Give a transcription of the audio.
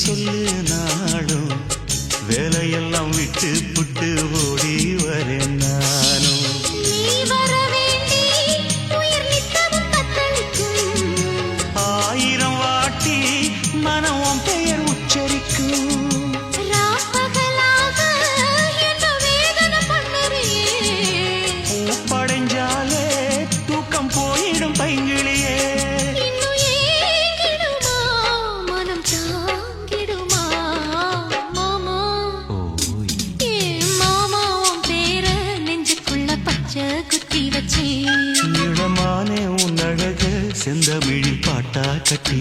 சொல்லு நாடும் வேலையெல்லாம் விட்டு புட்டு ஓடி வரேன் நானும். ஆயிரம் வாட்டி மனம் பெயர் உச்சரிக்கும். படைஞ்சாலே தூக்கம் போயிடும் பைங்கிளியே. நீளமானே உன் அழக செந்தமிழி பாட்டா கட்டி